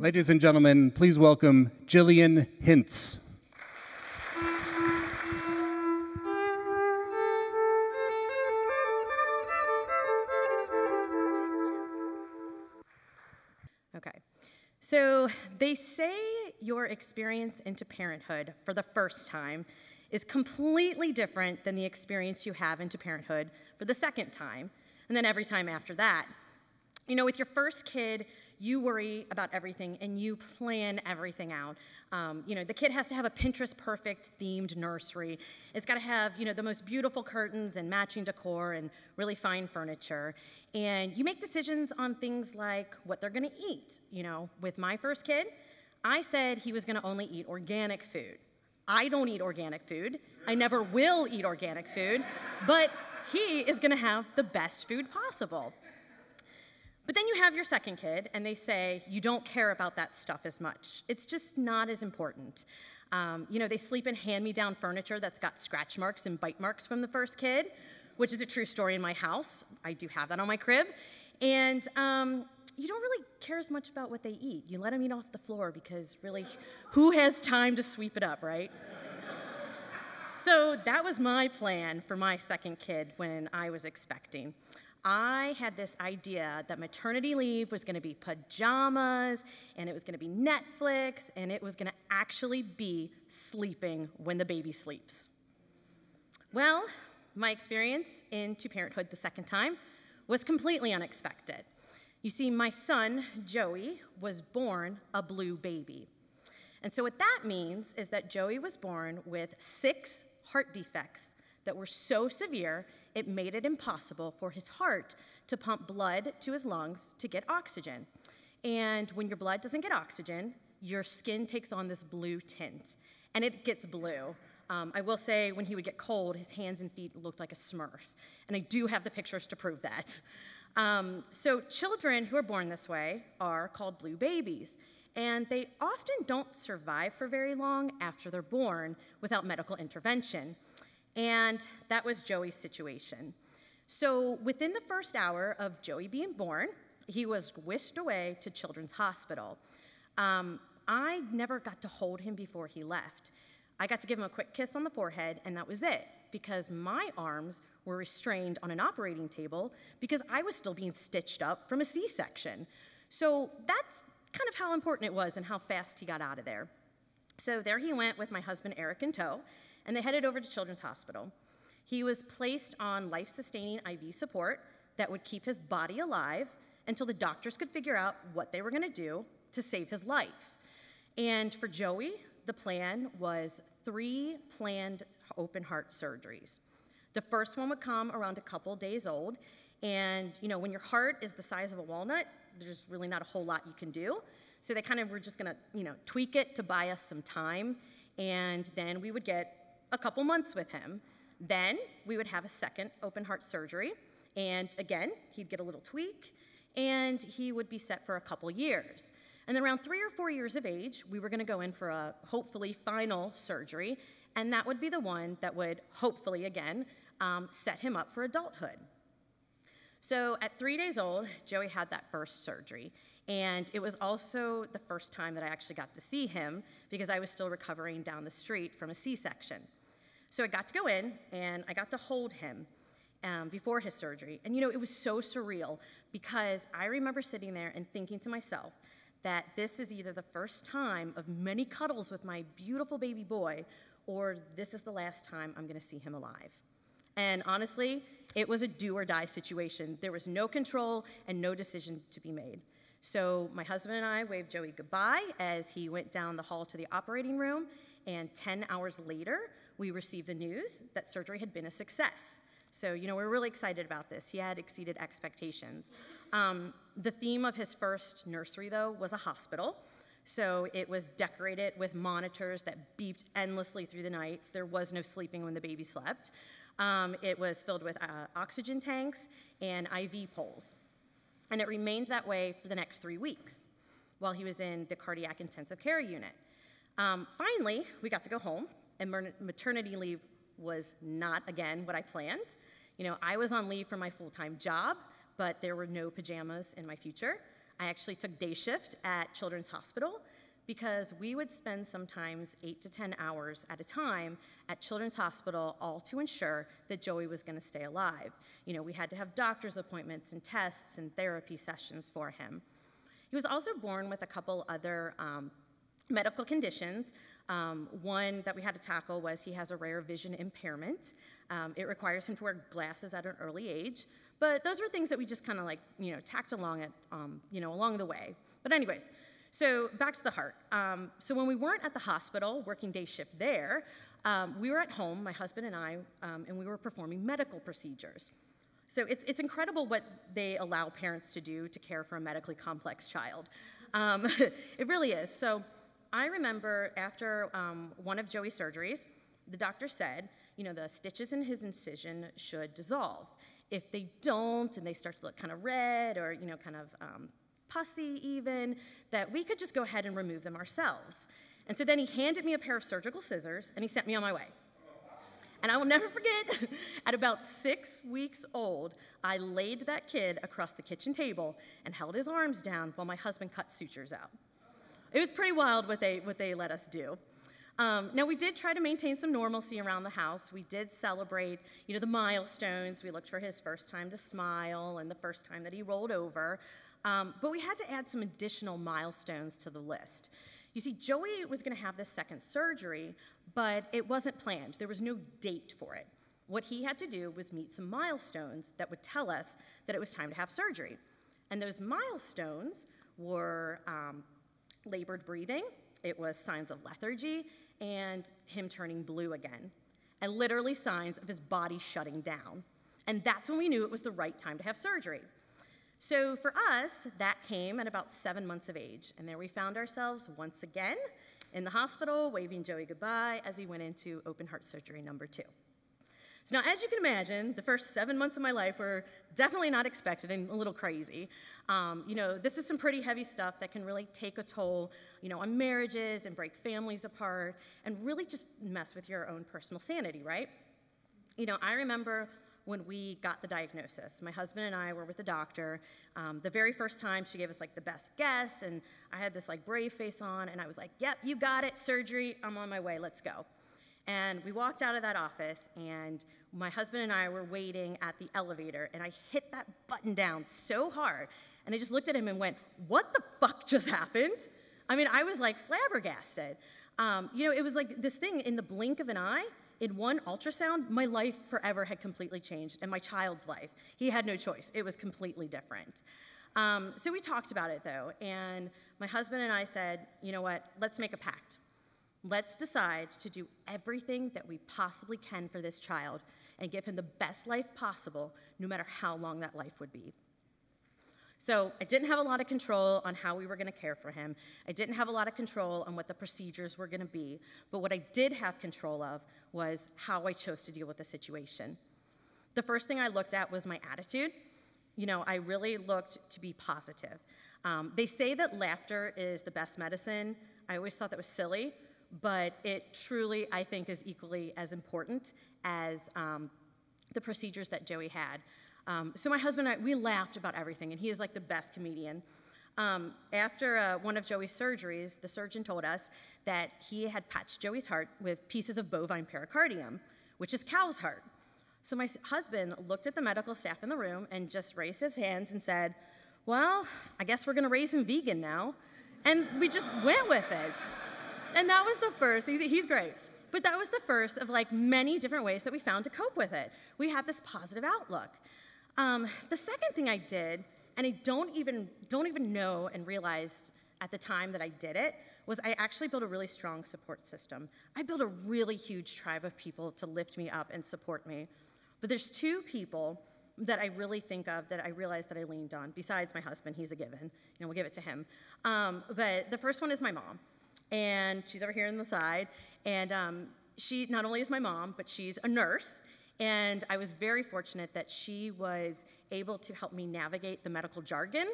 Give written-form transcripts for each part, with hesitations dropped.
Ladies and gentlemen, please welcome Jillian Hintz. Okay, so they say your experience into parenthood for the first time is completely different than the experience you have into parenthood for the second time, and then every time after that. You know, with your first kid, you worry about everything and you plan everything out. The kid has to have a Pinterest-perfect themed nursery. It's got to have, the most beautiful curtains and matching decor and really fine furniture. And you make decisions on things like what they're going to eat. With my first kid, I said he was going to only eat organic food. I don't eat organic food. I never will eat organic food, but he is going to have the best food possible. But then you have your second kid, and they say you don't care about that stuff as much. It's just not as important. They sleep in hand-me-down furniture that's got scratch marks and bite marks from the first kid, which is a true story in my house. I do have that on my crib. And you don't really care as much about what they eat. You let them eat off the floor because really, who has time to sweep it up, right? So that was my plan for my second kid when I was expecting. I had this idea that maternity leave was going to be pajamas, and it was going to be Netflix, and it was going to actually be sleeping when the baby sleeps. Well, my experience into parenthood the second time was completely unexpected. You see, my son, Joey, was born a blue baby. And so what that means is that Joey was born with 6 heart defects that were so severe it made it impossible for his heart to pump blood to his lungs to get oxygen. And when your blood doesn't get oxygen, your skin takes on this blue tint, and it gets blue. I will say when he would get cold, his hands and feet looked like a Smurf, and I do have the pictures to prove that. So children who are born this way are called blue babies, and they often don't survive for very long after they're born without medical intervention. And that was Joey's situation. So within the first hour of Joey being born, he was whisked away to Children's Hospital. I never got to hold him before he left. I got to give him a quick kiss on the forehead, and that was it, because my arms were restrained on an operating table because I was still being stitched up from a C-section. So that's kind of how important it was and how fast he got out of there. So there he went with my husband, Eric, in tow, and they headed over to Children's Hospital. He was placed on life-sustaining IV support that would keep his body alive until the doctors could figure out what they were going to do to save his life. And for Joey, the plan was 3 planned open heart surgeries. The first one would come around a couple days old, and when your heart is the size of a walnut, there's really not a whole lot you can do. So they kind of were just going to tweak it to buy us some time, and then we would get a couple months with him. Then we would have a second open heart surgery, and again, he'd get a little tweak, and he would be set for a couple years. And then around 3 or 4 years of age, we were going to go in for a hopefully final surgery, and that would be the one that would hopefully, again, set him up for adulthood. So at 3 days old, Joey had that first surgery, and it was also the first time that I actually got to see him because I was still recovering down the street from a C-section. So I got to go in, and I got to hold him before his surgery. And it was so surreal because I remember sitting there and thinking to myself that this is either the first time of many cuddles with my beautiful baby boy, or this is the last time I'm going to see him alive. And honestly, it was a do-or-die situation. There was no control and no decision to be made. So my husband and I waved Joey goodbye as he went down the hall to the operating room, and 10 hours later, we received the news that surgery had been a success. So, we're really excited about this. He had exceeded expectations. The theme of his first nursery, though, was a hospital. So it was decorated with monitors that beeped endlessly through the nights. There was no sleeping when the baby slept. It was filled with oxygen tanks and IV poles. And it remained that way for the next 3 weeks while he was in the cardiac intensive care unit. Finally, we got to go home, and maternity leave was not, again, what I planned. I was on leave from my full-time job, but there were no pajamas in my future. I actually took day shift at Children's Hospital because we would spend sometimes 8 to 10 hours at a time at Children's Hospital, all to ensure that Joey was going to stay alive. You know, we had to have doctor's appointments and tests and therapy sessions for him. He was also born with a couple other medical conditions. One that we had to tackle was he has a rare vision impairment. It requires him to wear glasses at an early age. But those were things that we just kind of like, tacked along at, along the way. But anyways, so back to the heart. So when we weren't at the hospital working day shift there, we were at home, my husband and I, and we were performing medical procedures. So it's incredible what they allow parents to do to care for a medically complex child. It really is. So I remember after one of Joey's surgeries, the doctor said, the stitches in his incision should dissolve. If they don't, and they start to look kind of red or, kind of pussy even, that we could just go ahead and remove them ourselves. And so then he handed me a pair of surgical scissors, and he sent me on my way. And I will never forget, at about 6 weeks old, I laid that kid across the kitchen table and held his arms down while my husband cut sutures out. It was pretty wild what they let us do. Now, we did try to maintain some normalcy around the house. We did celebrate, the milestones. We looked for his first time to smile and the first time that he rolled over. But we had to add some additional milestones to the list. You see, Joey was going to have this second surgery, but it wasn't planned. There was no date for it. What he had to do was meet some milestones that would tell us that it was time to have surgery. And those milestones were labored breathing, it was signs of lethargy, and him turning blue again, and literally signs of his body shutting down. And that's when we knew it was the right time to have surgery. So for us, that came at about 7 months of age, and there we found ourselves once again in the hospital waving Joey goodbye as he went into open heart surgery number 2. So now, as you can imagine, the first 7 months of my life were definitely not expected and a little crazy. This is some pretty heavy stuff that can really take a toll, on marriages and break families apart and really just mess with your own personal sanity, right? I remember when we got the diagnosis. My husband and I were with the doctor. The very first time, she gave us the best guess, and I had this brave face on, and I was like, yep, you got it, surgery, I'm on my way, let's go. And we walked out of that office, and my husband and I were waiting at the elevator, and I hit that button down so hard, and I just looked at him and went, what the fuck just happened? I mean, I was flabbergasted. It was this thing in the blink of an eye. In one ultrasound, my life forever had completely changed, and my child's life. He had no choice. It was completely different. So we talked about it, though, and my husband and I said, you know what, let's make a pact. Let's decide to do everything that we possibly can for this child and give him the best life possible, no matter how long that life would be. So I didn't have a lot of control on how we were going to care for him. I didn't have a lot of control on what the procedures were going to be. But what I did have control of was how I chose to deal with the situation. The first thing I looked at was my attitude. I really looked to be positive. They say that laughter is the best medicine. I always thought that was silly, but it truly, I think, is equally as important as the procedures that Joey had. So my husband and I, we laughed about everything, and he is the best comedian. After one of Joey's surgeries, the surgeon told us that he had patched Joey's heart with pieces of bovine pericardium, which is cow's heart. So my husband looked at the medical staff in the room and just raised his hands and said, well, I guess we're going to raise him vegan now. And we just went with it. And that was the first. He's great. But that was the first of many different ways that we found to cope with it. We had this positive outlook. The second thing I did, and I don't even know and realize at the time that I did it, was I actually built a really strong support system. I built a really huge tribe of people to lift me up and support me. But there's 2 people that I really think of that I realized that I leaned on, besides my husband. He's a given. We'll give it to him. But the first one is my mom. And she's over here on the side. And she not only is my mom, but she's a nurse. And I was very fortunate that she was able to help me navigate the medical jargon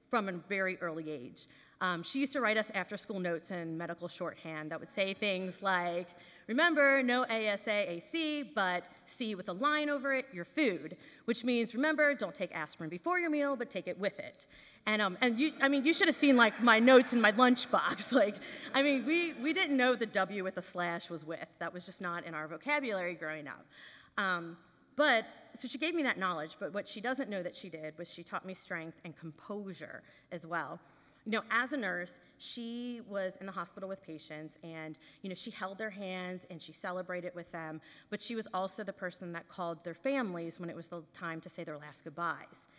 from a very early age. She used to write us after-school notes in medical shorthand that would say things like, remember, no ASAAC, but C with a line over it, your food, which means, remember, don't take aspirin before your meal, but take it with it. And you should have seen like my notes in my lunchbox. We didn't know the W with the slash was with. That was just not in our vocabulary growing up. So she gave me that knowledge, but what she doesn't know that she did was she taught me strength and composure as well. As a nurse, she was in the hospital with patients, and, she held their hands and she celebrated with them, but she was also the person that called their families when it was the time to say their last goodbyes.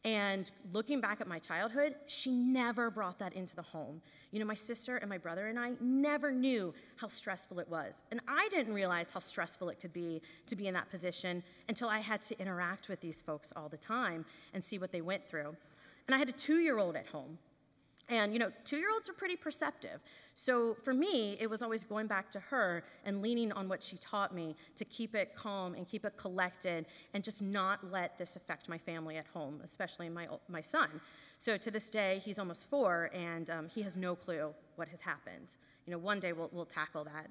And looking back at my childhood, she never brought that into the home. My sister and my brother and I never knew how stressful it was. And I didn't realize how stressful it could be to be in that position until I had to interact with these folks all the time and see what they went through. And I had a 2-year-old at home. And, 2-year-olds are pretty perceptive. So for me, it was always going back to her and leaning on what she taught me to keep it calm and keep it collected and just not let this affect my family at home, especially my son. So to this day, he's almost 4, and he has no clue what has happened. One day we'll tackle that.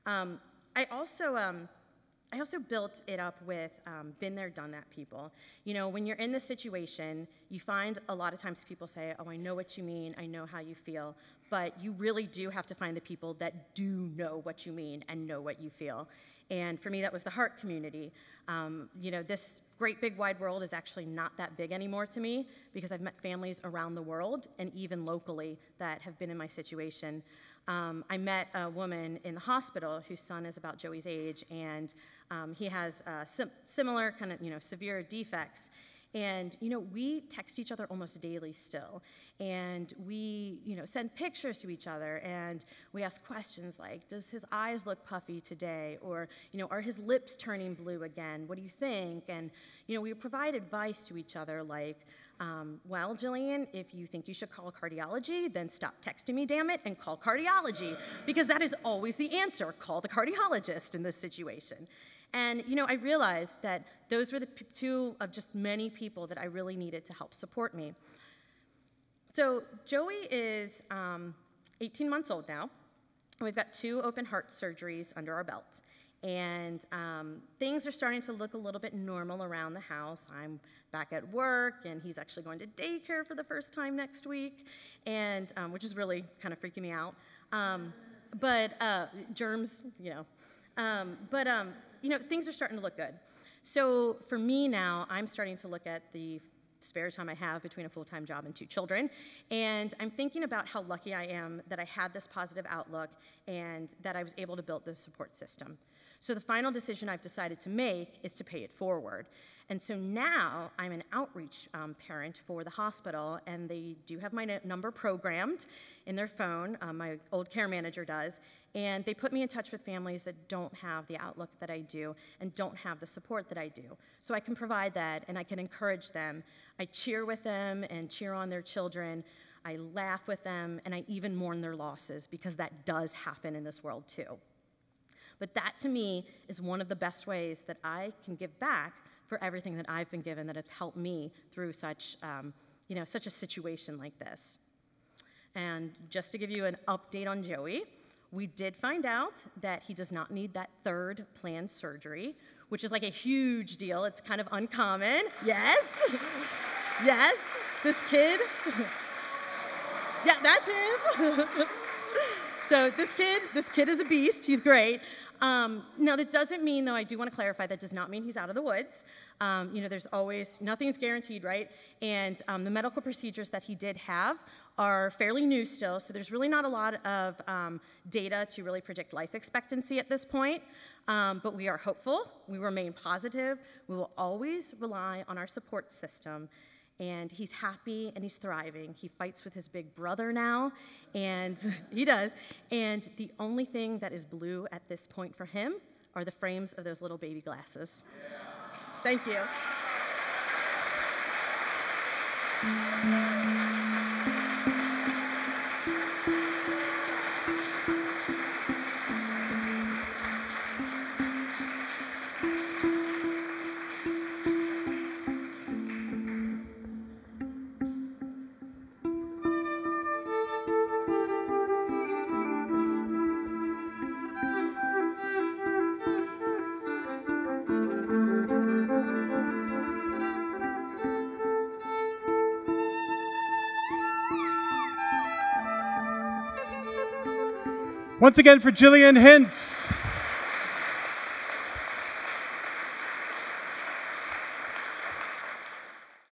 I also built it up with been there, done that people. When you're in this situation, you find a lot of times people say, oh, I know what you mean, I know how you feel, but you really do have to find the people that do know what you mean and know what you feel. And for me, that was the heart community. This great big wide world is actually not that big anymore to me because I've met families around the world and even locally that have been in my situation. I met a woman in the hospital whose son is about Joey's age, and he has similar kind of, severe defects. And, we text each other almost daily still. And we, send pictures to each other, and we ask questions like, does his eyes look puffy today? Or, are his lips turning blue again? What do you think? And, we provide advice to each other like, well, Jillian, if you think you should call cardiology, then stop texting me, damn it, and call cardiology. Because that is always the answer. Call the cardiologist in this situation. And, I realized that those were the two of just many people that I really needed to help support me. So Joey is 18 months old now, and we've got 2 open heart surgeries under our belt. And things are starting to look a little bit normal around the house. I'm back at work, and he's actually going to daycare for the first time next week, and which is really kind of freaking me out. Germs, things are starting to look good. So for me now, I'm starting to look at the spare time I have between a full-time job and 2 children, and I'm thinking about how lucky I am that I had this positive outlook and that I was able to build this support system. So the final decision I've decided to make is to pay it forward. And so now I'm an outreach parent for the hospital, and they do have my number programmed in their phone. My old care manager does. And they put me in touch with families that don't have the outlook that I do and don't have the support that I do. So I can provide that, and I can encourage them. I cheer with them and cheer on their children. I laugh with them, and I even mourn their losses, because that does happen in this world too. But that, to me, is one of the best ways that I can give back for everything that I've been given that has helped me through such a situation like this. And just to give you an update on Joey, we did find out that he does not need that 3rd planned surgery, which is like a huge deal. It's kind of uncommon. Yes. Yes. This kid. Yeah, that's him. So this kid is a beast. He's great. Now, that doesn't mean, though, I do want to clarify, that does not mean he's out of the woods. There's always, nothing's guaranteed, right? And the medical procedures that he did have are fairly new still, so there's really not a lot of data to really predict life expectancy at this point. But we are hopeful. We remain positive. We will always rely on our support system. And he's happy and he's thriving. He fights with his big brother now, and he does. And the only thing that is blue at this point for him are the frames of those little baby glasses. Yeah. Thank you. Once again for Jillian Hintz.